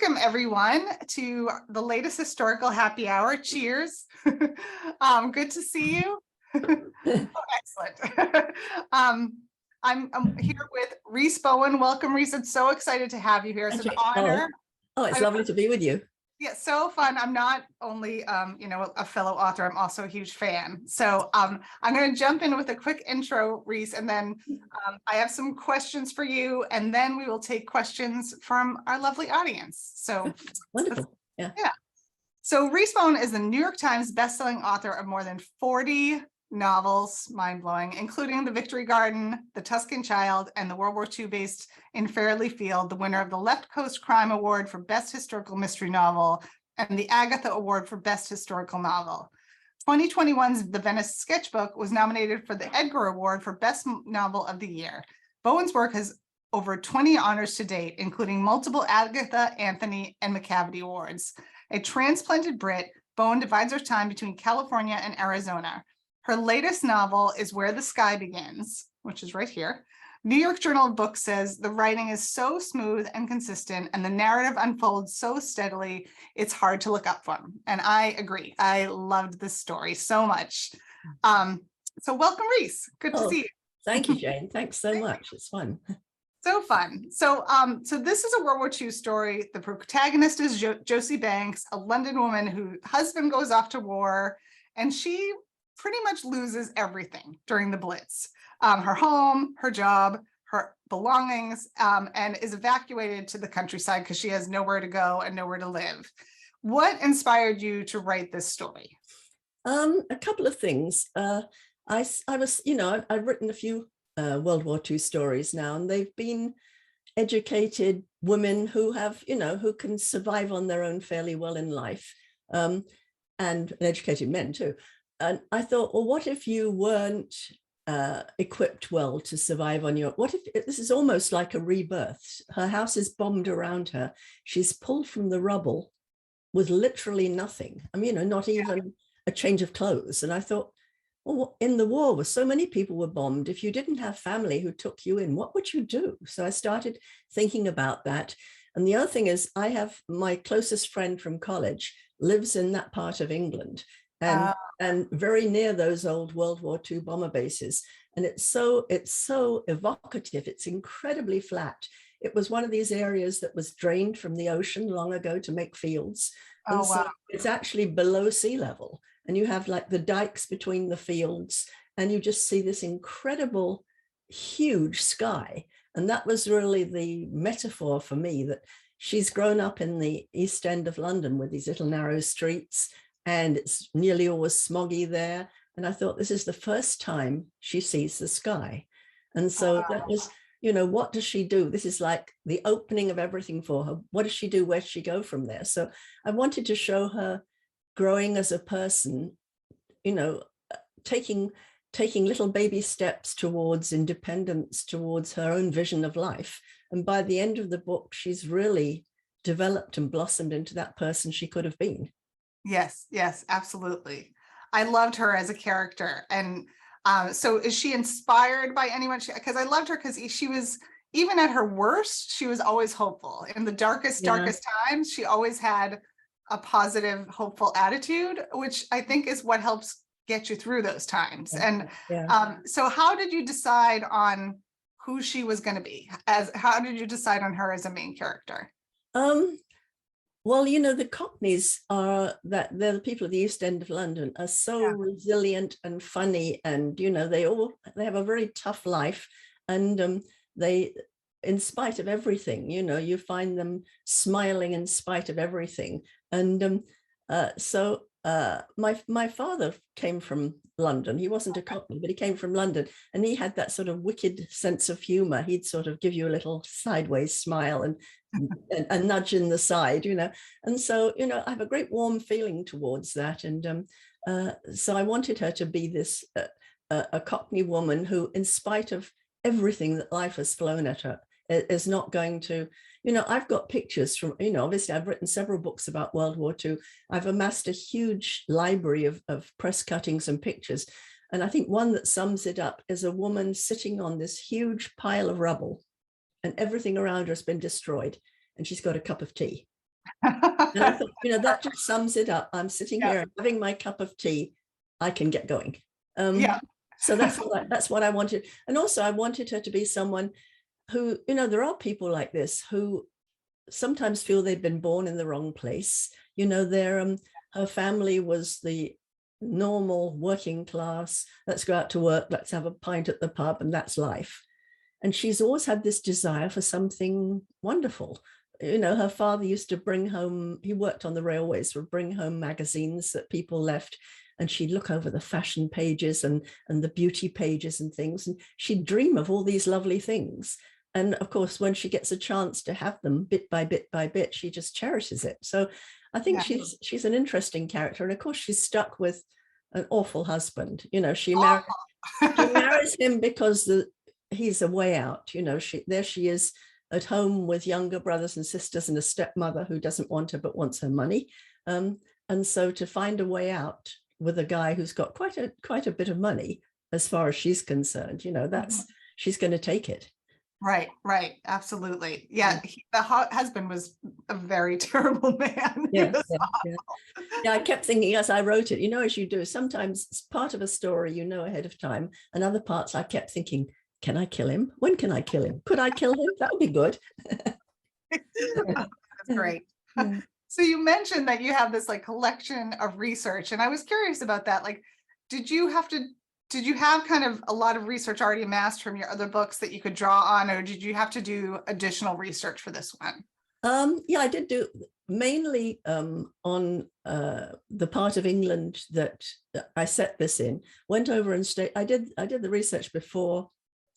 Welcome everyone to the latest historical happy hour. Cheers. Good to see you. Oh, excellent. I'm here with Rhys Bowen. Welcome, Rhys. I'm so excited to have you here. It's an honor. Oh, it's lovely to be with you. Yeah, so fun. I'm not only a fellow author, I'm also a huge fan. So I'm going to jump in with a quick intro, Rhys, and then I have some questions for you, and then we will take questions from our lovely audience. So wonderful. Yeah. So Rhys Bowen is the New York Times bestselling author of more than 40 novels, mind-blowing, including The Victory Garden, The Tuscan Child, and the World War II based in Fairley Field, the winner of the Left Coast Crime Award for Best Historical Mystery Novel and the Agatha Award for Best Historical Novel. 2021's The Venice Sketchbook was nominated for the Edgar Award for Best Novel of the Year. Bowen's work has over 20 honors to date, including multiple Agatha, Anthony, and Macavity Awards. A transplanted Brit, Bowen divides her time between California and Arizona. Her latest novel is Where the Sky Begins, which is right here. New York Journal of Books says the writing is so smooth and consistent and the narrative unfolds so steadily, it's hard to look up from. And I agree. I loved this story so much. So welcome, Rhys. Good to see you. Thank you, Jane. Thanks so much. It's fun. So fun. So this is a World War II story. The protagonist is Josie Banks, a London woman whose husband goes off to war, and she pretty much loses everything during the Blitz. Her home, her job, her belongings, and is evacuated to the countryside because she has nowhere to go and nowhere to live. What inspired you to write this story? A couple of things. I was, I've written a few World War II stories now, and they've been educated women who have, who can survive on their own fairly well in life, and educated men too. And I thought, well, what if you weren't equipped well to survive on your, what if this is almost like a rebirth? Her house is bombed around her. She's pulled from the rubble with literally nothing. I mean, not even a change of clothes. And I thought, well, in the war where so many people were bombed, if you didn't have family who took you in, what would you do? So I started thinking about that. And the other thing is, I have my closest friend from college lives in that part of England. And very near those old World War II bomber bases. And it's so evocative. It's incredibly flat. It was one of these areas that was drained from the ocean long ago to make fields. And so it's actually below sea level. And you have like the dikes between the fields, and you just see this incredible, huge sky. And that was really the metaphor for me, that she's grown up in the East End of London with these little narrow streets, and it's nearly always smoggy there. And I thought, this is the first time she sees the sky. And so that was, what does she do? This is like the opening of everything for her. What does she do? Where does she go from there? So I wanted to show her growing as a person, taking little baby steps towards independence, towards her own vision of life. And by the end of the book, she's really developed and blossomed into that person she could have been. Yes, absolutely. I loved her as a character. And so is she inspired by anyone? Because I loved her because she was, even at her worst, she was always hopeful. In the darkest times, she always had a positive, hopeful attitude, which I think is what helps get you through those times. And so how did you decide on who she was going to be? How did you decide on her as a main character? Well, the Cockneys they're the people of the East End of London, are so resilient and funny, and they have a very tough life, and they, in spite of everything, you find them smiling in spite of everything. And so my father came from London. He wasn't a Cockney, but he came from London, and he had that sort of wicked sense of humor. He'd sort of give you a little sideways smile and a nudge in the side, and so I have a great warm feeling towards that. And so I wanted her to be this a Cockney woman who, in spite of everything that life has thrown at her, is not going to, I've got pictures from, obviously I've written several books about World War II. I've amassed a huge library of press cuttings and pictures. And I think one that sums it up is a woman sitting on this huge pile of rubble, and everything around her has been destroyed, and she's got a cup of tea. And I thought, that just sums it up. I'm sitting Yeah. here having my cup of tea. I can get going. Yeah. So that's what I wanted. And also I wanted her to be someone who, there are people like this who sometimes feel they've been born in the wrong place. Her family was the normal working class. Let's go out to work. Let's have a pint at the pub, and that's life. And she's always had this desire for something wonderful. Her father used to bring home, he worked on the railways, would bring home magazines that people left, and she'd look over the fashion pages and the beauty pages and things, and she'd dream of all these lovely things. And of course, when she gets a chance to have them bit by bit by bit, she just cherishes it. So I think she's an interesting character. And of course, she's stuck with an awful husband. She marries him because he's a way out. There she is at home with younger brothers and sisters and a stepmother who doesn't want her but wants her money. And so to find a way out with a guy who's got quite a bit of money, as far as she's concerned, she's going to take it. Right. Absolutely. Yeah. The husband was a very terrible man. Yeah. I kept thinking as I wrote it, as you do, sometimes it's part of a story, ahead of time, and other parts I kept thinking, can I kill him? When can I kill him? Could I kill him? That would be good. That's great. So you mentioned that you have this collection of research, and I was curious about that. Did you have kind of a lot of research already amassed from your other books that you could draw on, or did you have to do additional research for this one? I did do mainly on the part of England that I set this in. Went over and stayed. I did the research before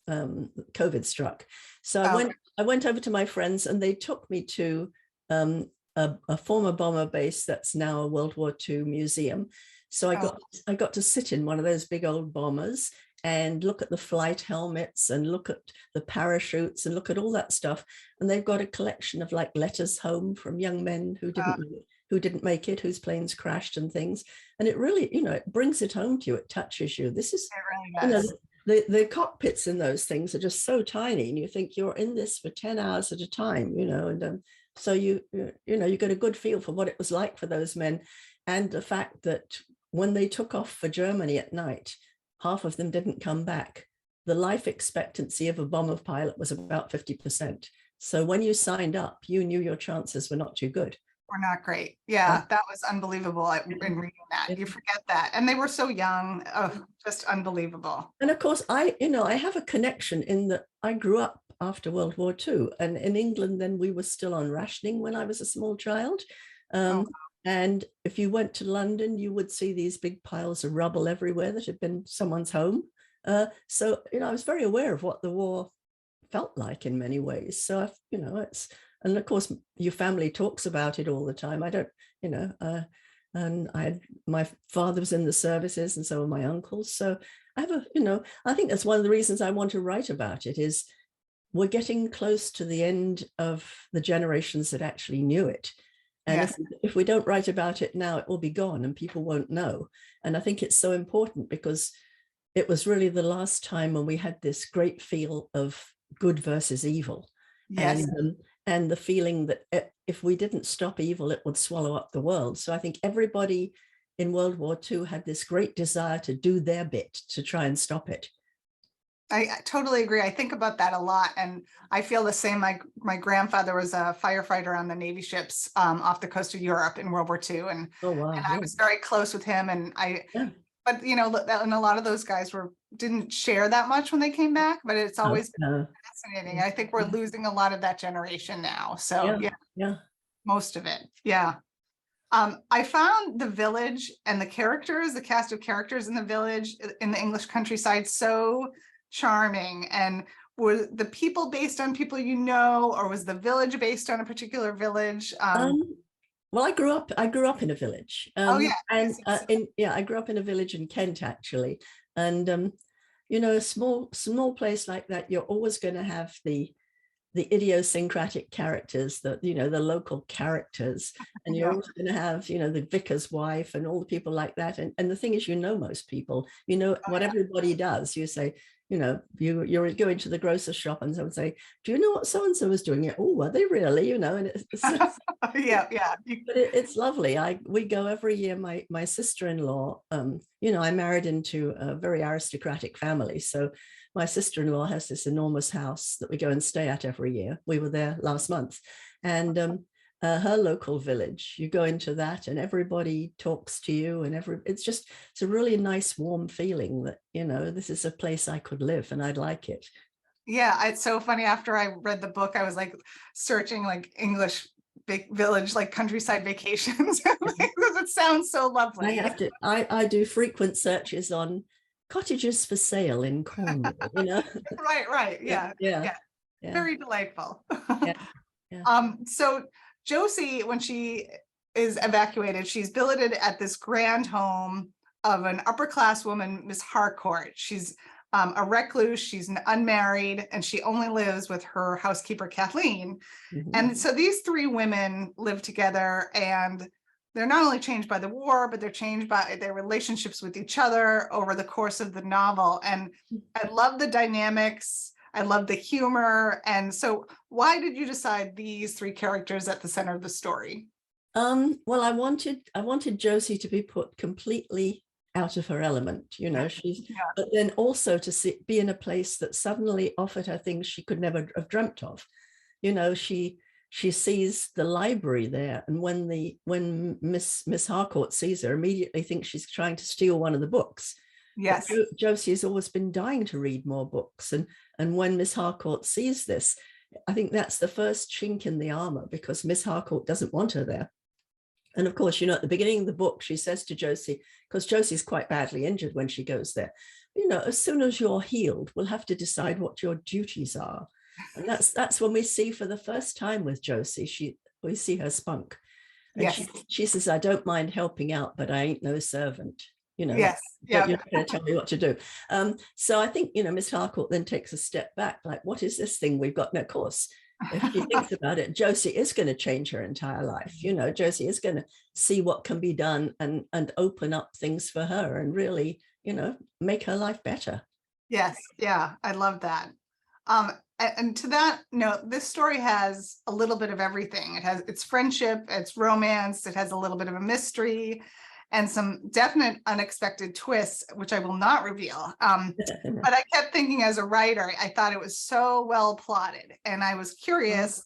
COVID struck. So I went over to my friends, and they took me to a former bomber base that's now a World War II museum. So I got to sit in one of those big old bombers and look at the flight helmets and look at the parachutes and look at all that stuff. And they've got a collection of letters home from young men who didn't make it, whose planes crashed and things. And it really, it brings it home to you. It touches you. This is, it really does. The cockpits in those things are just so tiny, and you think you're in this for 10 hours at a time, and so you get a good feel for what it was like for those men, and the fact that when they took off for Germany at night, half of them didn't come back. The life expectancy of a bomber pilot was about 50%. So when you signed up, you knew your chances were not too good. We're not great. Yeah, that was unbelievable in reading that. You forget that. And they were so young. Oh, just unbelievable. And of course, I have a connection in that I grew up after World War II. And in England, then we were still on rationing when I was a small child. And if you went to London, you would see these big piles of rubble everywhere that had been someone's home. So, I was very aware of what the war felt like in many ways. So, and of course, your family talks about it all the time. I don't, and my father was in the services, and so were my uncles. So I have I think that's one of the reasons I want to write about it is we're getting close to the end of the generations that actually knew it. And if we don't write about it now, it will be gone and people won't know. And I think it's so important because it was really the last time when we had this great feel of good versus evil. Yes. And the feeling that if we didn't stop evil, it would swallow up the world. So I think everybody in World War II had this great desire to do their bit to try and stop it. I totally agree. I think about that a lot, and I feel the same. My grandfather was a firefighter on the Navy ships off the coast of Europe in World War II, and I was very close with him. And but and a lot of those guys didn't share that much when they came back. But it's always been fascinating. I think we're losing a lot of that generation now. So most of it, I found the village and the cast of characters in the village in the English countryside so charming. And were the people based on people or was the village based on a particular village? Well, I grew up in a village. I grew up in a village in Kent, actually. And a small place like that, you're always going to have the idiosyncratic characters, the local characters, and you're always going to have the vicar's wife and all the people like that. And the thing is, most people, what everybody does. You say, you're going to the grocery shop and someone say, do you know what so-and-so is doing? It, oh, are they really? And Yeah, yeah. but it's lovely. We go every year. My sister-in-law, I married into a very aristocratic family. So my sister-in-law has this enormous house that we go and stay at every year. We were there last month. And her local village, you go into that and everybody talks to you, and it's a really nice, warm feeling that, this is a place I could live and I'd like it. Yeah, it's so funny. After I read the book, I was like searching like English big village, like countryside vacations, because it sounds so lovely. I do frequent searches on cottages for sale in Cornwall, Right. Yeah. Very delightful. Yeah. So Josie, when she is evacuated, she's billeted at this grand home of an upper class woman, Miss Harcourt. She's a recluse, she's unmarried, and she only lives with her housekeeper, Kathleen. Mm-hmm. And so these three women live together, and they're not only changed by the war, but they're changed by their relationships with each other over the course of the novel. And I love the dynamics. I love the humor. And so why did you decide these three characters at the center of the story? Well, I wanted Josie to be put completely out of her element, but then also to be in a place that suddenly offered her things she could never have dreamt of. She sees the library there, and when Miss Harcourt sees her, immediately thinks she's trying to steal one of the books. Yes. But Josie has always been dying to read more books, and when Miss Harcourt sees this, I think that's the first chink in the armor, because Miss Harcourt doesn't want her there. And of course, at the beginning of the book, she says to Josie, because Josie's quite badly injured when she goes there, as soon as you're healed, we'll have to decide what your duties are. And that's when we see for the first time with Josie, we see her spunk. And yes. she says, I don't mind helping out, but I ain't no servant. Yes. You're not going to tell me what to do. So I think, Miss Harcourt then takes a step back, like, what is this thing we've got? And of course, if she thinks about it, Josie is going to change her entire life. Josie is going to see what can be done and open up things for her and really, make her life better. Yes. Yeah. I love that. And to that note, this story has a little bit of everything. It's friendship, it's romance, it has a little bit of a mystery, and some definite unexpected twists, which I will not reveal. But I kept thinking, as a writer, I thought it was so well plotted. And I was curious,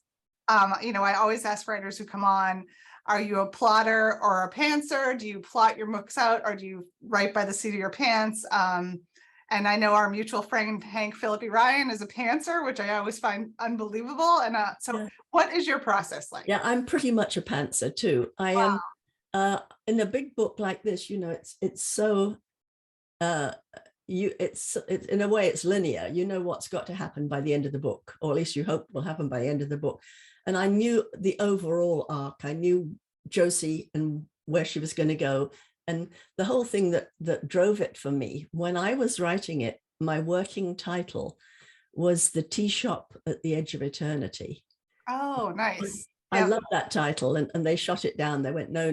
I always ask writers who come on, are you a plotter or a pantser? Do you plot your books out, or do you write by the seat of your pants? And I know our mutual friend, Hank Philippi Ryan, is a pantser, which I always find unbelievable. And what is your process like? Yeah, I'm pretty much a pantser too. I am. In a big book like this, it's so it's in a way it's linear. What's got to happen by the end of the book, or at least you hope will happen by the end of the book. And I knew the overall arc. I knew Josie and where she was going to go. And the whole thing that drove it for me, when I was writing it, my working title was The Tea Shop at the Edge of Eternity. Oh, nice. I love that title, and they shot it down. They went, no,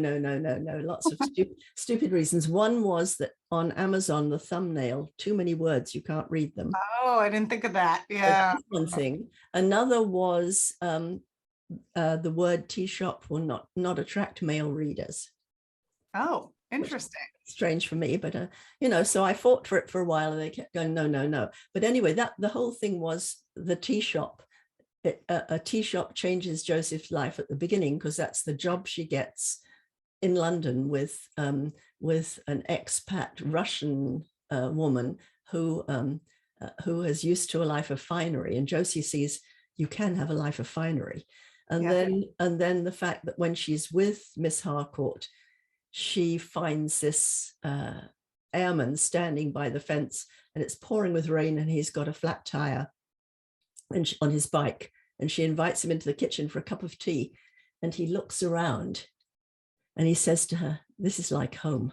lots of stupid reasons. One was that on Amazon, the thumbnail, too many words, you can't read them. Oh, I didn't think of that. Yeah. So one thing. Another was the word tea shop will not attract male readers. Oh, interesting. Strange for me, but so I fought for it for a while, and they kept going, no. But anyway, the whole thing was the tea shop. A tea shop changes Joseph's life at the beginning, because that's the job she gets in London with an expat Russian woman who is used to a life of finery, and Josie sees you can have a life of finery. And then the fact that when she's with Miss Harcourt, she finds this airman standing by the fence, and it's pouring with rain, and he's got a flat tire on his bike, and she invites him into the kitchen for a cup of tea, and he looks around and he says to her, this is like home.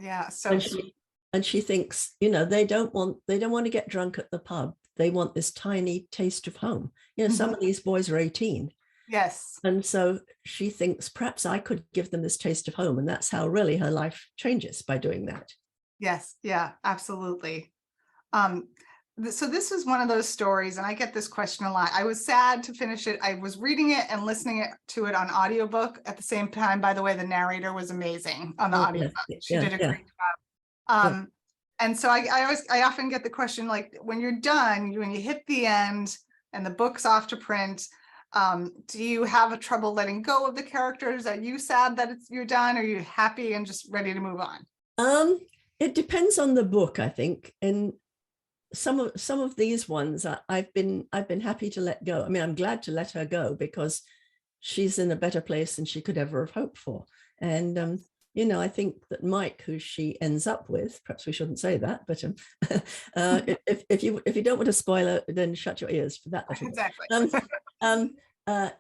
Yeah. So she thinks, they don't want to get drunk at the pub. They want this tiny taste of home. Some of these boys are 18. Yes. And so she thinks, perhaps I could give them this taste of home. And that's how really her life changes, by doing that. Yes. Yeah, absolutely. So this was one of those stories, and I get this question a lot. I was sad to finish it. I was reading it and listening to it on audiobook at the same time. By the way, the narrator was amazing on the Oh, audiobook. She yeah, did a yeah, great job. yeah. And so I often get the question, like, when you're done, when you hit the end and the book's off to print, do you have a trouble letting go of the characters? Are you sad that you're done? Are you happy and just ready to move on? It depends on the book, I think. And some of these ones I've been happy to let go. I mean, I'm glad to let her go because she's in a better place than she could ever have hoped for. And you know, I think that Mike, who she ends up with, perhaps we shouldn't say that, but if you don't want to spoil it, then shut your ears for that little Exactly.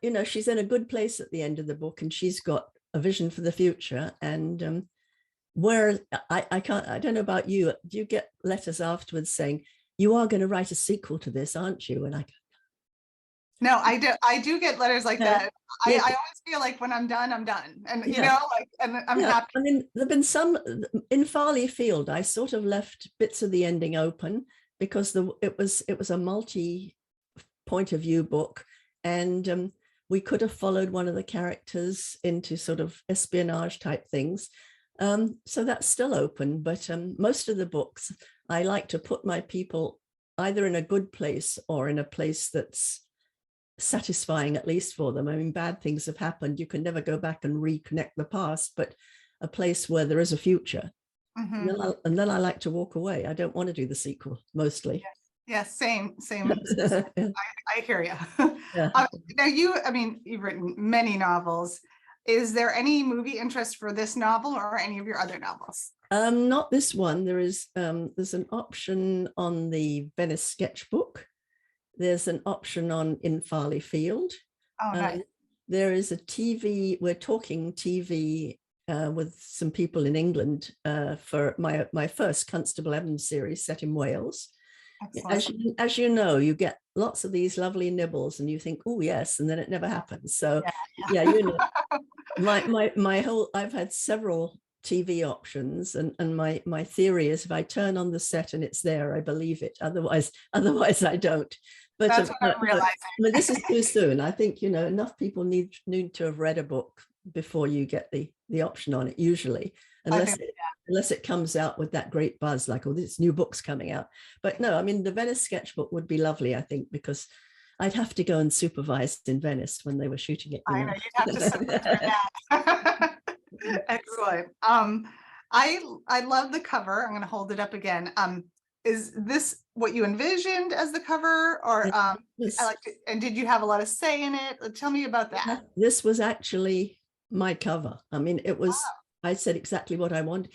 you know, she's in a good place at the end of the book, and she's got a vision for the future. And where I don't know about you, do you get letters afterwards saying, you are going to write a sequel to this, aren't you? And I go, no, I do get letters like that. I yeah, always feel like when I'm done, I'm done. And you yeah, know, like, and I'm yeah. happy. I mean, there've been some in Farley Field. I sort of left bits of the ending open because it was a multi point of view book, and we could have followed one of the characters into sort of espionage type things. So that's still open, but most of the books, I like to put my people either in a good place or in a place that's satisfying, at least for them. I mean, bad things have happened. You can never go back and reconnect the past, but a place where there is a future. Mhm. And then I like to walk away. I don't want to do the sequel mostly. Yes, same. Yeah. I hear you. Yeah. Now I mean, you've written many novels. Is there any movie interest for this novel or any of your other novels? Not this one. There's an option on the Venice Sketchbook. There's an option on In Farley Field. Oh, nice. There is a TV, we're talking TV with some people in England for my first Constable Evans series set in Wales. As you know, you get lots of these lovely nibbles and you think, oh yes, and then it never happens. So yeah, you know, my whole, I've had several TV options, and my theory is if I turn on the set and it's there, I believe it. Otherwise I don't. But That's what I'm realizing. I mean, this is too soon. I think, you know, enough people need to have read a book before you get the option on it, usually, unless it comes out with that great buzz, like, oh, this new book's coming out. But no, I mean, the Venice Sketchbook would be lovely, I think, because I'd have to go and supervise in Venice when they were shooting it. I know, you'd have to sit through that. Excellent. I love the cover. I'm going to hold it up again. Is this what you envisioned as the cover, or Yes. and did you have a lot of say in it? Tell me about that. This was actually my cover. I mean, it was, I said exactly what I wanted.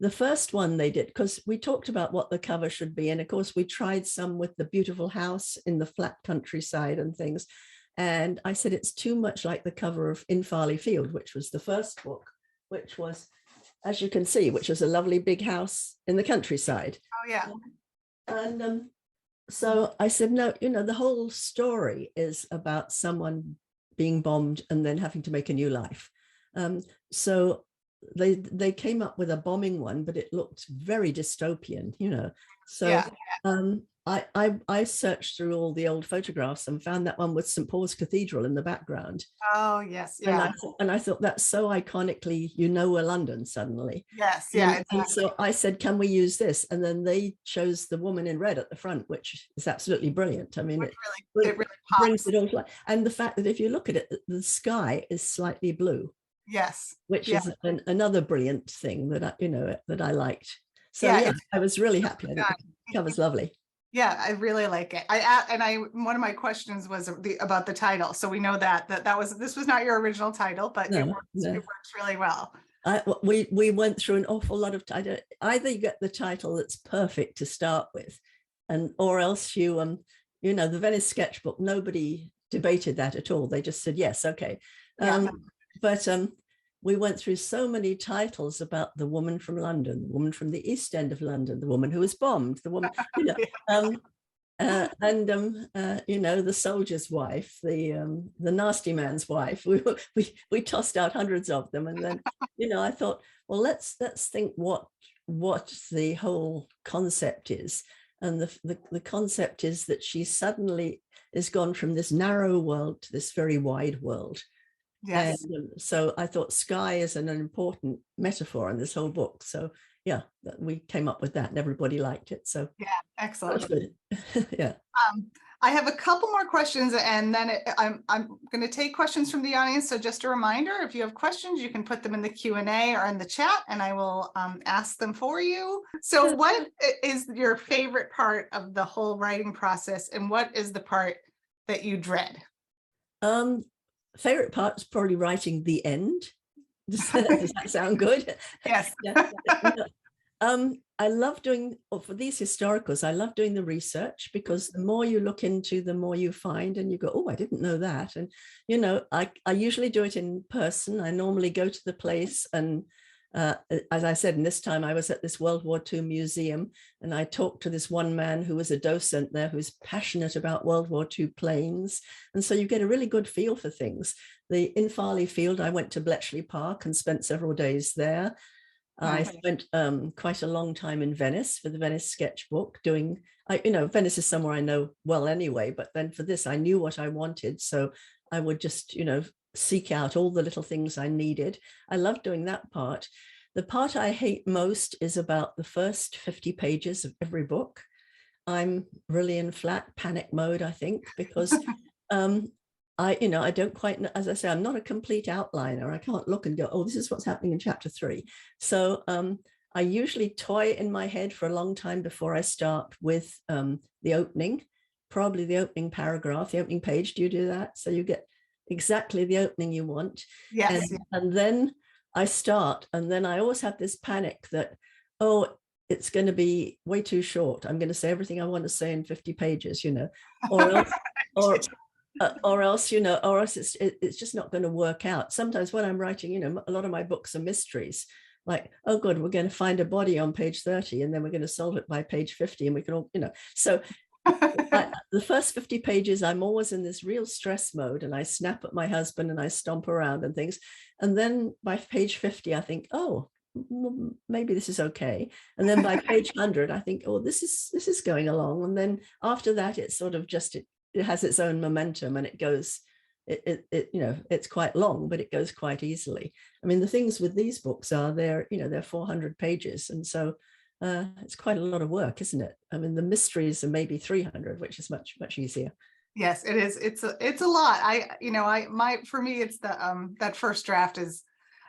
The first one they did, because we talked about what the cover should be. And of course, we tried some with the beautiful house in the flat countryside and things. And I said, it's too much like the cover of In Farley Field, which was the first book, which was, as you can see, which was a lovely big house in the countryside. Oh, yeah. And so I said, no, you know, the whole story is about someone being bombed and then having to make a new life. So they came up with a bombing one, but it looked very dystopian, you know. So I searched through all the old photographs and found that one with St. Paul's Cathedral in the background. Oh, yes. Yeah. And I thought that's so iconically, you know, we're London suddenly. Yes. Yeah. And so I said, can we use this? And then they chose the woman in red at the front, which is absolutely brilliant. I mean, it really brings it all to life. And the fact that if you look at it, the sky is slightly blue. Yes. Which is another brilliant thing that I liked. So yeah, I was really happy. I think the cover's lovely. Yeah, I really like it. One of my questions was about the title. So we know this was not your original title, but it works really well. We went through an awful lot of titles. Either you get the title that's perfect to start with, or else you know, the Venice Sketchbook, nobody debated that at all. They just said yes, okay. But we went through so many titles about the woman from London, the woman from the East End of London, the woman who was bombed, the woman, you know, you know, the soldier's wife, the nasty man's wife. We tossed out hundreds of them, and then, you know, I thought, well, let's think what what the whole concept is. And the concept is that she suddenly is gone from this narrow world to this very wide world. Yes. And so I thought sky is an important metaphor in this whole book. So yeah, we came up with that and everybody liked it. So Yeah, that was excellent. good. Yeah. I have a couple more questions, and then I'm going to take questions from the audience. So just a reminder, if you have questions, you can put them in the Q&A or in the chat, and I will ask them for you. So what is your favorite part of the whole writing process, and what is the part that you dread? Favorite part is probably writing the end. Does that sound good? Yes. Yeah. I love doing, for these historicals, I love doing the research, because the more you look into, the more you find, and you go, oh, I didn't know that. And, you know, I usually do it in person. I normally go to the place, and as I said, and this time I was at this World War II museum, and I talked to this one man who was a docent there who's passionate about World War II planes. And so you get a really good feel for things. In Farley Field, I went to Bletchley Park and spent several days there. I spent quite a long time in Venice for the Venice Sketchbook doing, Venice is somewhere I know well anyway, but then for this, I knew what I wanted. So I would just, seek out all the little things I needed. I love doing that part. The part I hate most is about the first 50 pages of every book. I'm really in flat panic mode, I think, because I don't quite know, as I say, I'm not a complete outliner. I can't look and go, oh, this is what's happening in chapter 3. So I usually toy in my head for a long time before I start with the opening, probably the opening paragraph, the opening page. Do you do that? So you get exactly the opening you want. Yes. And then I start, and then I always have this panic that, oh, it's going to be way too short. I'm going to say everything I want to say in 50 pages, or else, or else it's just not going to work out. Sometimes when I'm writing, a lot of my books are mysteries, like, oh good, we're going to find a body on page 30 and then we're going to solve it by page 50, and we can all, so the first 50 pages I'm always in this real stress mode, and I snap at my husband and I stomp around and things, and then by page 50 I think, oh, maybe this is okay, and then by page 100 I think, oh, this is going along, and then after that it's sort of just it has its own momentum, and it goes, it's quite long, but it goes quite easily. I mean, the things with these books are they're 400 pages, and so it's quite a lot of work, isn't it? I mean, the mysteries are maybe 300, which is much easier. Yes, it is. It's a lot. For me, it's that first draft is,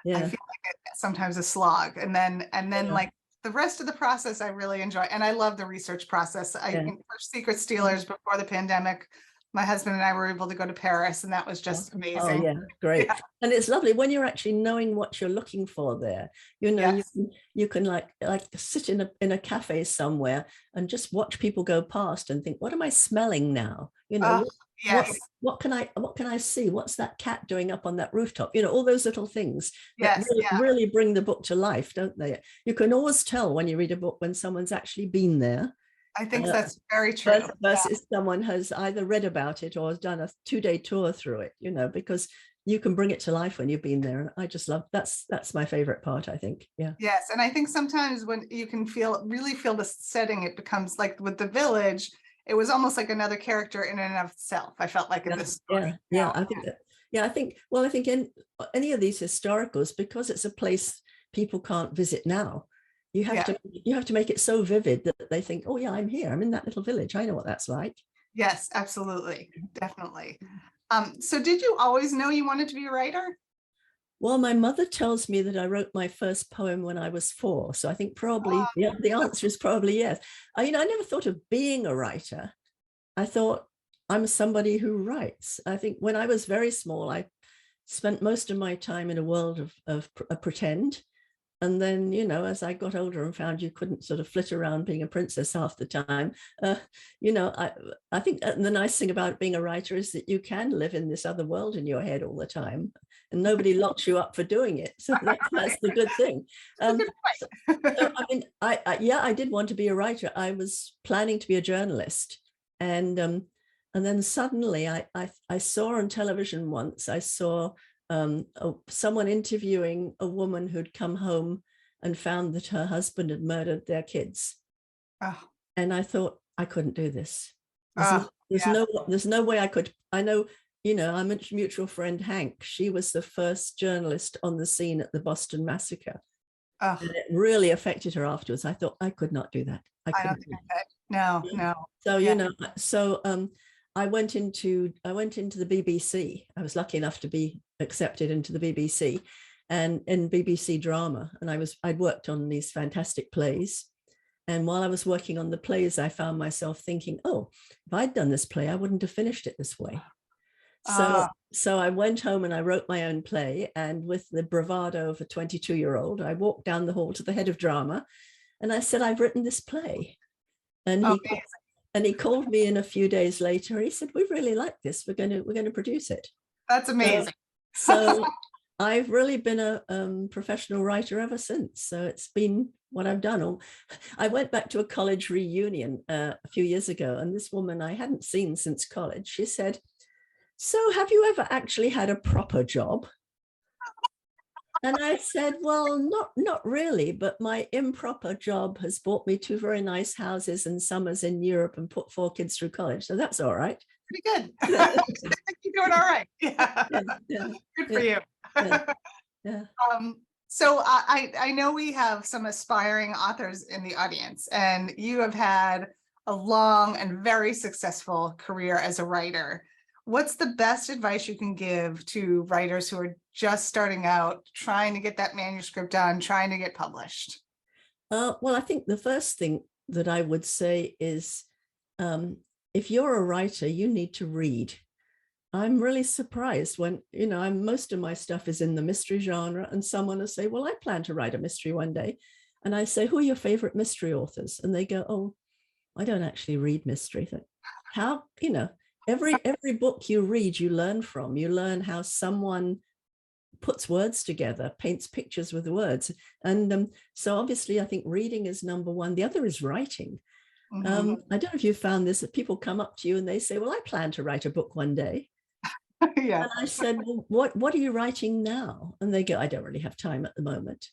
I feel like it's sometimes a slog, and then like the rest of the process I really enjoy, and I love the research process. I think for Secret Stealers, before the pandemic, my husband and I were able to go to Paris, and that was just amazing. Oh yeah, great. Yeah. And it's lovely when you're actually knowing what you're looking for there. You can like sit in a cafe somewhere and just watch people go past and think, what am I smelling now? Yes. What can I see? What's that cat doing up on that rooftop? All those little things that really bring the book to life, don't they? You can always tell when you read a book when someone's actually been there. I think that's very true. Versus someone has either read about it or has done a 2-day tour through it, because you can bring it to life when you've been there. And I just love that's my favorite part, I think. Yeah. Yes. And I think sometimes when you can really feel the setting, it becomes like with the village, it was almost like another character in and of itself. I felt like in this story. Yeah. I think that. Yeah, I think in any of these historicals, because it's a place people can't visit now, you have to make it so vivid that they think, oh yeah, I'm here, I'm in that little village, I know what that's like. Yes, absolutely, definitely. So did you always know you wanted to be a writer? Well, my mother tells me that I wrote my first poem when I was 4, so I think probably the answer is probably yes. I never thought of being a writer. I thought I'm somebody who writes. I think when I was very small, I spent most of my time in a world of pretend. And then, as I got older and found you couldn't sort of flit around being a princess half the time, I think the nice thing about being a writer is that you can live in this other world in your head all the time, and nobody locks you up for doing it. So that's the good thing. So, I mean, I did want to be a writer. I was planning to be a journalist, and then suddenly I saw on television once, I saw someone interviewing a woman who'd come home and found that her husband had murdered their kids. Oh, And I thought, I couldn't do this. oh, yeah. There's no way I could. I know, our mutual friend Hank, she was the first journalist on the scene at the Boston massacre. Oh, And it really affected her afterwards. I thought I could not do that. I I don't couldn't do think that. that. No, no. So, Yeah. I went into the BBC. I was lucky enough to be accepted into the BBC and in BBC drama. And I'd worked on these fantastic plays. And while I was working on the plays, I found myself thinking, oh, if I'd done this play, I wouldn't have finished it this way. So I went home and I wrote my own play. And with the bravado of a 22-year-old, I walked down the hall to the head of drama and I said, I've written this play. And he called me in a few days later. He said, we really like this. We're going to produce it. That's amazing. So I've really been a professional writer ever since. So it's been what I've done. I went back to a college reunion a few years ago, and this woman I hadn't seen since college, she said, so have you ever actually had a proper job? And I said, well, not really, but my improper job has bought me 2 very nice houses and summers in Europe and put 4 kids through college. So that's all right. Pretty good. You're doing all right. Yeah. Good for you. Yeah. So I know we have some aspiring authors in the audience, and you have had a long and very successful career as a writer. What's the best advice you can give to writers who are just starting out, trying to get that manuscript done, trying to get published? Well, I think the first thing that I would say is, if you're a writer, you need to read. I'm really surprised when, most of my stuff is in the mystery genre, and someone will say, well, I plan to write a mystery one day. And I say, who are your favorite mystery authors? And they go, oh, I don't actually read mystery. How, every book you read, you learn from. You learn how someone puts words together, paints pictures with words. And so obviously, I think reading is number one. The other is writing. Mm-hmm. I don't know if you found this, that people come up to you and they say, well, I plan to write a book one day. Yeah. And I said, well, what are you writing now? And they go, I don't really have time at the moment.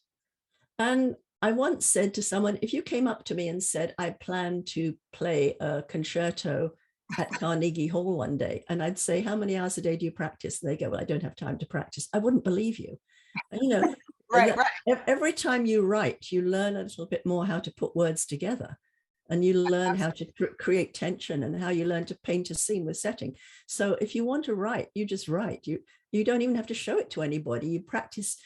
And I once said to someone, if you came up to me and said, I plan to play a concerto at Carnegie Hall one day, and I'd say, how many hours a day do you practice? And they go, well, I don't have time to practice. I wouldn't believe you. And, Right. Every time you write, you learn a little bit more how to put words together. And you learn how to create tension, and how you learn to paint a scene with setting. So if you want to write, you just write. You don't even have to show it to anybody. You practice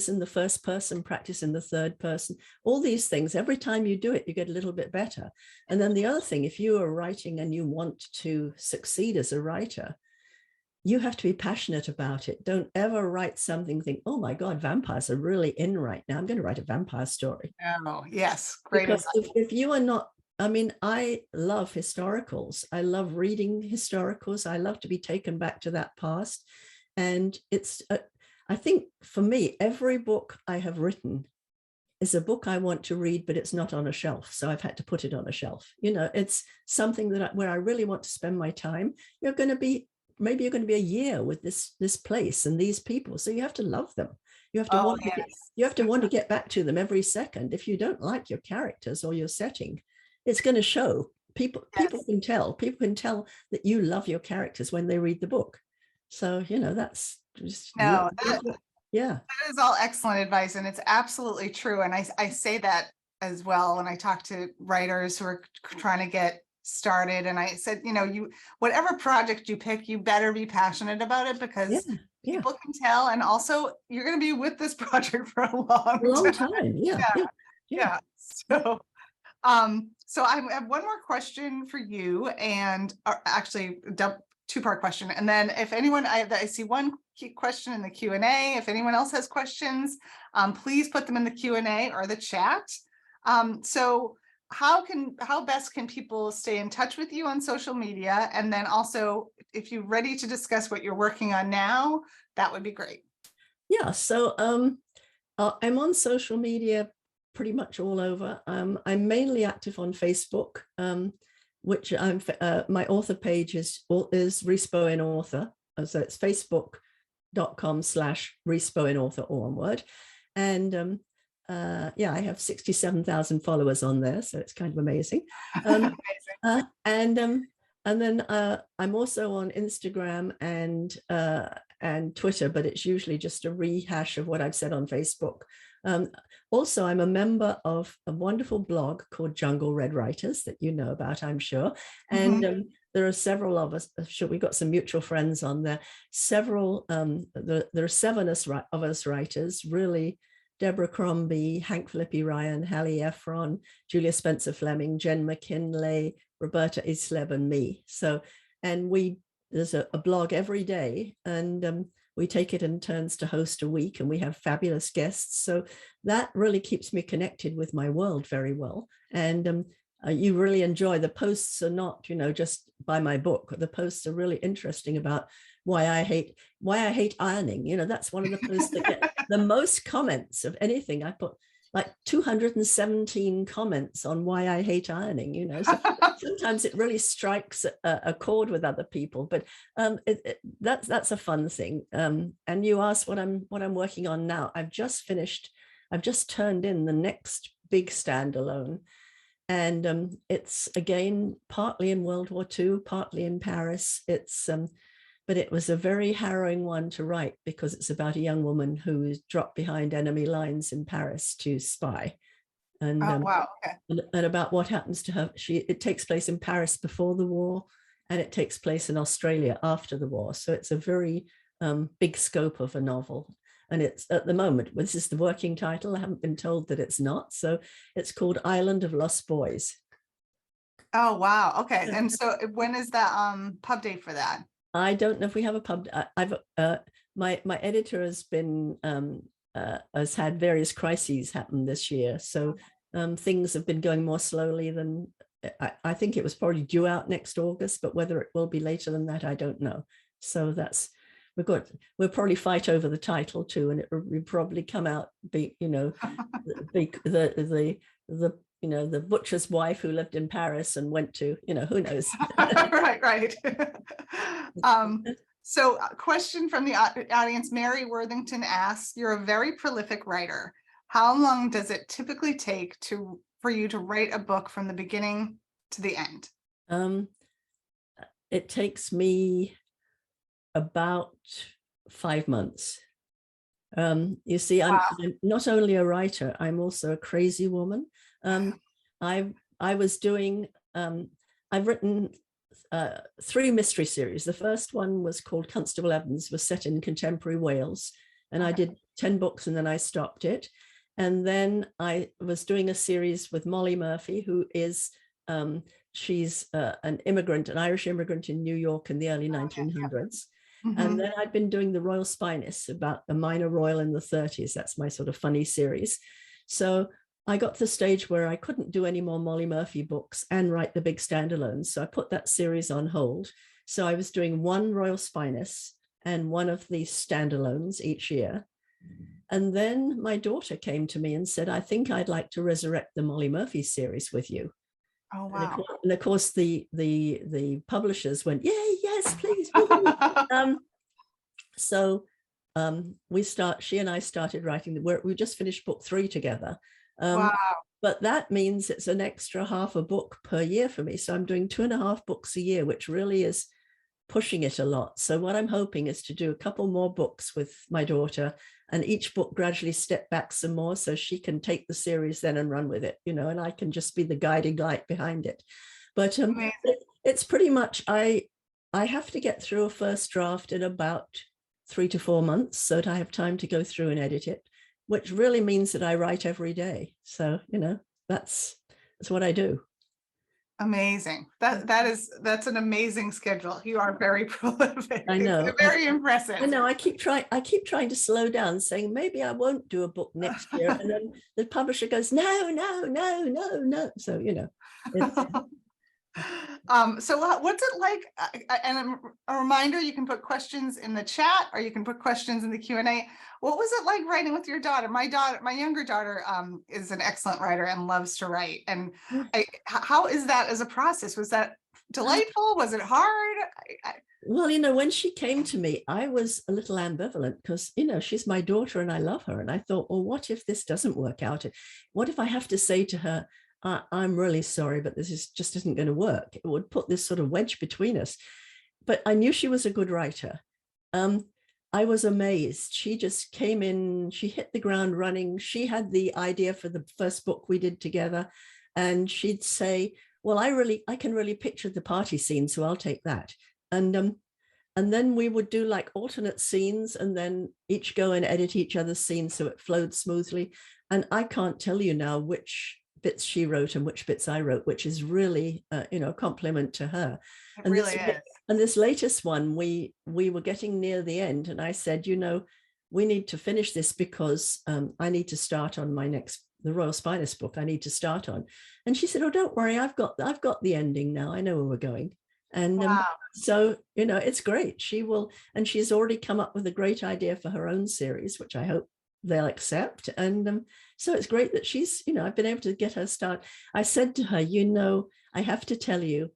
in the first person, practice in the third person, all these things. Every time you do it, you get a little bit better. And then the other thing, if you are writing and you want to succeed as a writer, you have to be passionate about it. Don't ever write something, think, oh my God, vampires are really in right now. I'm going to write a vampire story. Oh, yes. Great. Because if you are not, I love historicals. I love reading historicals. I love to be taken back to that past. And I think for me, every book I have written is a book I want to read, but it's not on a shelf. So I've had to put it on a shelf. It's something where I really want to spend my time. Maybe you're going to be a year with this place and these people. So you have to love them. You have to want to get back to them every second. If you don't like your characters or your setting, it's going to show. People can tell that you love your characters when they read the book. So, that's just, that is all excellent advice. And it's absolutely true. And I say that as well when I talk to writers who are trying to get started. And I said, whatever project you pick, you better be passionate about it, because people can tell. And also, you're going to be with this project for a long time. Yeah. So I have one more question for you, and actually a 2-part question. And then if anyone, I see one question in the Q&A. If anyone else has questions, please put them in the Q&A or the chat. So how best can people stay in touch with you on social media? And then also, if you're ready to discuss what you're working on now, that would be great. Yeah. So I'm on social media pretty much all over. I'm mainly active on Facebook, which my author page is Rhys Bowen author. So it's facebook.com/Rhys Bowen author, all one word. And Yeah, I have 67,000 followers on there, so it's kind of amazing. Amazing. Uh, and um, and then I'm also on Instagram and Twitter, but it's usually just a rehash of what I've said on Facebook. Um, Also, I'm a member of a wonderful blog called Jungle Red Writers that you know about, I'm sure. And Mhm. there are several of us. Sure, we've got some mutual friends on there. Several. There are seven of us writers, really. Deborah Crombie, Hank Philippi Ryan, Hallie Efron, Julia Spencer Fleming, Jen McKinley, Roberta Isleb, and me. So, and there's a blog every day, and we take it in turns to host a week, and we have fabulous guests. So that really keeps me connected with my world very well. And you really enjoy the posts are not, just by my book. The posts are really interesting about why I hate ironing. That's one of the posts that get the most comments of anything. I put like 217 comments on why I hate ironing. So sometimes it really strikes a chord with other people, but that's a fun thing. And you asked what I'm working on now. I've just turned in the next big standalone, and it's again partly in World War II, partly in Paris. But it was a very harrowing one to write because it's about a young woman who is dropped behind enemy lines in Paris to spy, and Oh, wow. Okay. and about what happens to her. It takes place in Paris before the war, and it takes place in Australia after the war. So it's a very big scope of a novel. And it's at the moment, this is the working title. I haven't been told that it's not. So it's called Island of Lost Boys. Oh, wow. Okay. And so when is the pub date for that? I don't know if we have a pub. I've my editor has been has had various crises happen this year, so things have been going more slowly than I think it was probably due out next August, but whether it will be later than that, I don't know. So we'll probably fight over the title too, and it will probably come out the butcher's wife who lived in Paris and went to, who knows. Right. So a question from the audience, Mary Worthington asks, you're a very prolific writer. How long does it typically take for you to write a book from the beginning to the end? It takes me about 5 months. You see, I'm not only a writer, I'm also a crazy woman. I've written 3 mystery series. The first one was called Constable Evans, was set in contemporary Wales, and I did 10 books and then I stopped it. And then I was doing a series with Molly Murphy, who is she's an Irish immigrant in New York in the early 1900s. And then I'd been doing the Royal Spyness, about a minor royal in the 30s. That's my sort of funny series. So I got to the stage where I couldn't do any more Molly Murphy books and write the big standalones. So I put that series on hold. So I was doing one Royal Spyness and one of the standalones each year. And then my daughter came to me and said, I think I'd like to resurrect the Molly Murphy series with you. Oh, wow. And of course, the publishers went, yay, yes, please. So she and I started writing. We just finished book 3 together. Wow. But that means it's an extra half a book per year for me. So I'm doing 2.5 books a year, which really is pushing it a lot. So what I'm hoping is to do a couple more books with my daughter, and each book gradually step back some more so she can take the series then and run with it, and I can just be the guiding light behind it. But it's pretty much, I have to get through a first draft in about 3 to 4 months so that I have time to go through and edit it, which really means that I write every day. So, that's what I do. Amazing. That's an amazing schedule. You are very prolific. I know. It's very impressive. I know. I keep trying to slow down, saying maybe I won't do a book next year, and then the publisher goes, no. So so what's it like? And a reminder, you can put questions in the chat, or you can put questions in the Q&A. What was it like writing with your daughter? My younger daughter is an excellent writer and loves to write. And how is that as a process? Was that delightful? Was it hard? Well, you know, when she came to me, I was a little ambivalent because, you know, she's my daughter and I love her. And I thought, well, what if this doesn't work out? What if I have to say to her, I'm really sorry, but this just isn't going to work? It would put this sort of wedge between us. But I knew she was a good writer. I was amazed. She just came in, she hit the ground running. She had the idea for the first book we did together. And she'd say, well, I can really picture the party scene, so I'll take that. And then we would do like alternate scenes and then each go and edit each other's scenes so it flowed smoothly. And I can't tell you now which bits she wrote and which bits I wrote, which is really, you know, a compliment to her. It really is. And this latest one, we were getting near the end and I said, you know, we need to finish this because I need to start on the Royal Spinus book I need to start on. And she said, oh, don't worry, I've got the ending now. I know where we're going. And Wow. so, you know, it's great. She will, and she's already come up with a great idea for her own series, which I hope they'll accept. And so it's great that she's, you know, I've been able to get her start. I said to her, you know, I have to tell you,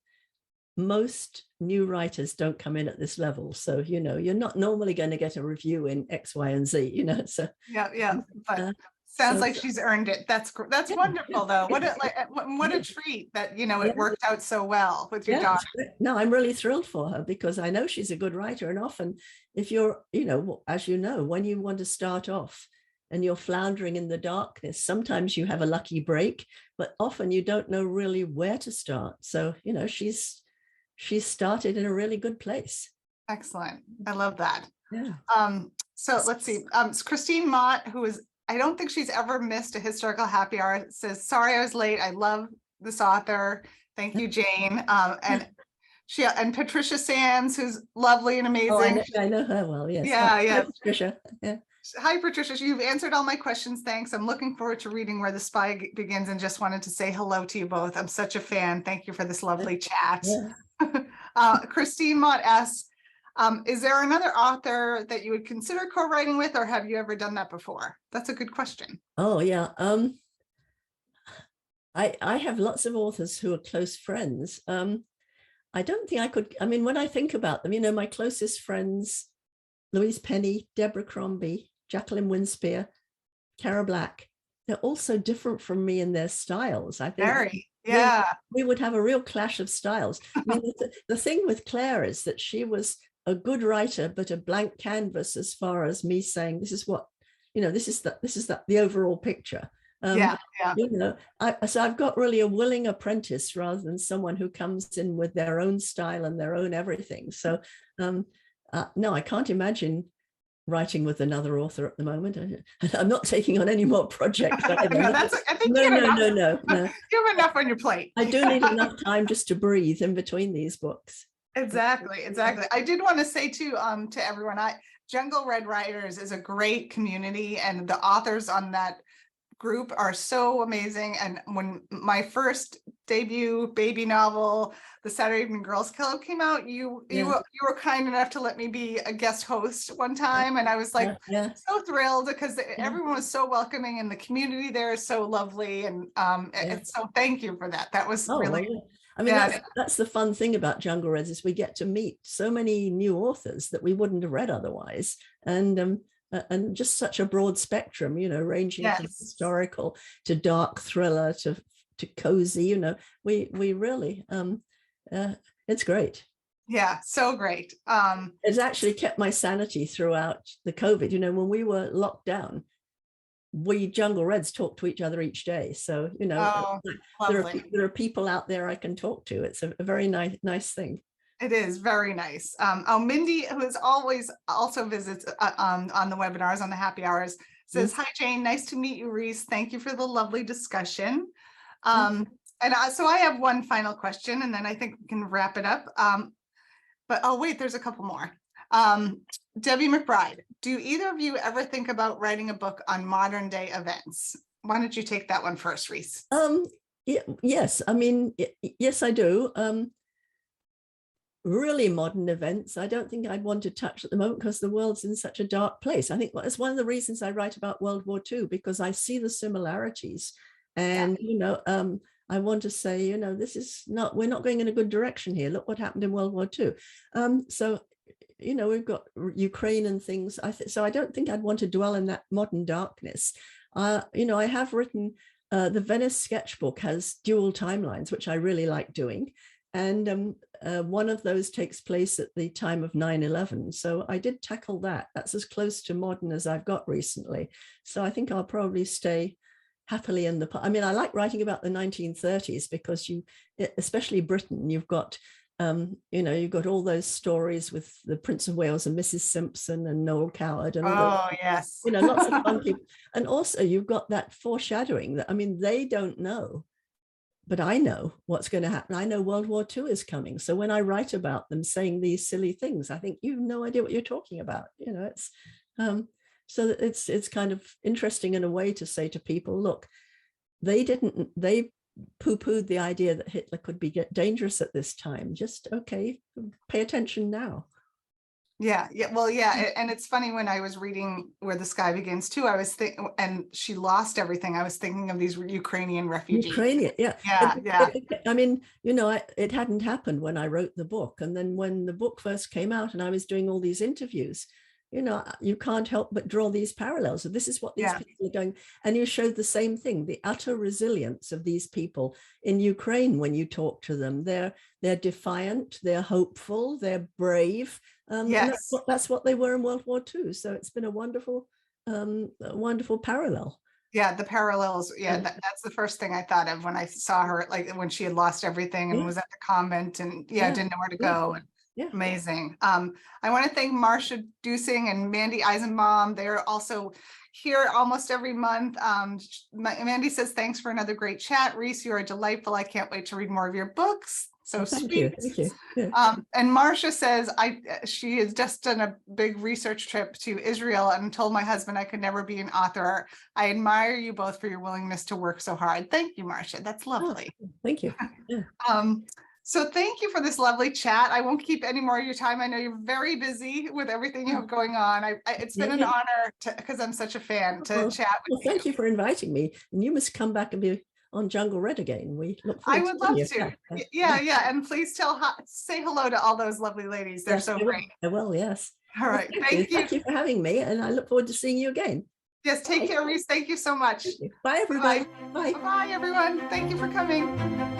most new writers don't come in at this level. So, you know, you're not normally going to get a review in X, Y, and Z, you know, so. Yeah. But sounds like she's earned it. That's wonderful though. What a treat that, you know, it worked out so well with your daughter. No, I'm really thrilled for her because I know she's a good writer. And often if you're, you know, as you know, when you want to start off and you're floundering in the darkness, sometimes you have a lucky break, but often you don't know really where to start. So, you know, she's started in a really good place. Excellent. I love that. Yeah. So let's see. Christine Mott, who is, I don't think she's ever missed a historical happy hour, says, sorry I was late. I love this author. Thank you, Jane. And Patricia Sands, who's lovely and amazing. Oh, I know her well, yes. Yeah. Patricia. Yeah. Hi, Patricia. You've answered all my questions. Thanks. I'm looking forward to reading Where the Spy Begins and just wanted to say hello to you both. I'm such a fan. Thank you for this lovely chat. Yeah. Christine Mott asks, is there another author that you would consider co-writing with, or have you ever done that before? That's a good question. Oh, yeah. I have lots of authors who are close friends. I don't think I could, I mean, when I think about them, you know, my closest friends, Louise Penny, Deborah Crombie, Jacqueline Winspear, Cara Black, they're all so different from me in their styles. I think Very, yeah. We would have a real clash of styles. I mean, the thing with Claire is that she was a good writer, but a blank canvas as far as me saying, this is what, you know, this is the overall picture. Yeah. You know, so I've got really a willing apprentice rather than someone who comes in with their own style and their own everything. So no, I can't imagine writing with another author at the moment. I'm not taking on any more projects. I think no. You have enough on your plate. I do need enough time just to breathe in between these books. Exactly. I did want to say too, to everyone, Jungle Red Writers is a great community, and the authors on that group are so amazing. And when my first debut baby novel, The Saturday Evening Girls Club, came out, you were kind enough to let me be a guest host one time, and I was like so thrilled because everyone was so welcoming and the community there is so lovely, and so thank you for that. That was really. I mean, that's the fun thing about Jungle Reds is we get to meet so many new authors that we wouldn't have read otherwise, and just such a broad spectrum, you know, ranging from historical to dark thriller to cozy. You know, we really it's great. Yeah, so great. It's actually kept my sanity throughout the COVID. You know, when we were locked down, we Jungle Reds talk to each other each day. So, you know, there are people out there I can talk to. It's a very nice thing. It is very nice. Mindy, who is always also visits on the webinars, on the happy hours, says, hi, Jane, nice to meet you, Rhys. Thank you for the lovely discussion. So I have one final question, and then I think we can wrap it up. But oh, wait, there's a couple more. Debbie McBride, do either of you ever think about writing a book on modern day events? Why don't you take that one first, Rhys? Yes, I mean, yes, I do. Really modern events, I don't think I'd want to touch at the moment because the world's in such a dark place. I think that's one of the reasons I write about World War II, because I see the similarities. And, you know, I want to say, you know, this is not, we're not going in a good direction here. Look what happened in World War II. So, you know, we've got Ukraine and things. So I don't think I'd want to dwell in that modern darkness. You know, I have written, the Venice sketchbook has dual timelines, which I really like doing. And one of those takes place at the time of 9/11. So I did tackle that. That's as close to modern as I've got recently. So I think I'll probably stay happily in the, I mean, I like writing about the 1930s because you, especially Britain, you've got, you know, you've got all those stories with the Prince of Wales and Mrs. Simpson and Noel Coward and all those, Oh, yes. you know, lots of fun people. And also you've got that foreshadowing that, I mean, they don't know, but I know what's going to happen. I know World War II is coming. So when I write about them saying these silly things, I think you've no idea what you're talking about. You know, it's, so it's kind of interesting in a way to say to people, look, they poo-pooed the idea that Hitler could be dangerous at this time. Just, okay, pay attention now. Yeah, yeah, well, yeah, and it's funny, when I was reading Where the Sky Begins too, I was thinking, and she lost everything. I was thinking of these Ukrainian refugees. Ukrainian, yeah. Yeah. I mean, you know, it hadn't happened when I wrote the book. And then when the book first came out and I was doing all these interviews, you know, you can't help but draw these parallels. So this is what these people are going, and you showed the same thing, the utter resilience of these people in Ukraine. When you talk to them, they're defiant, they're hopeful, they're brave. Yes. And that's what they were in World War II. So it's been a wonderful parallel. Yeah, the parallels. Yeah, that's the first thing I thought of when I saw her, like when she had lost everything and was at the convent and didn't know where to go. And amazing. I want to thank Marcia Dusing and Mandy Eisenbaum. They're also here almost every month. Mandy says, thanks for another great chat. Rhys, you are delightful. I can't wait to read more of your books. So sweet. Thank you. Yeah. And Marcia says, she has just done a big research trip to Israel and told my husband I could never be an author. I admire you both for your willingness to work so hard. Thank you, Marcia. That's lovely. Oh, thank you. Yeah. So thank you for this lovely chat. I won't keep any more of your time. I know you're very busy with everything you have going on. It's been an honor because I'm such a fan to chat with you. Thank you for inviting me. And you must come back and be on Jungle Red again. We look forward I would love to. Yeah. And please say hello to all those lovely ladies. They're so great. I will, yes. All right. Thank you. Thank you for having me. And I look forward to seeing you again. Yes, take care, Rhys. Thank you so much. Bye, everybody. Bye. Bye, everyone. Thank you for coming.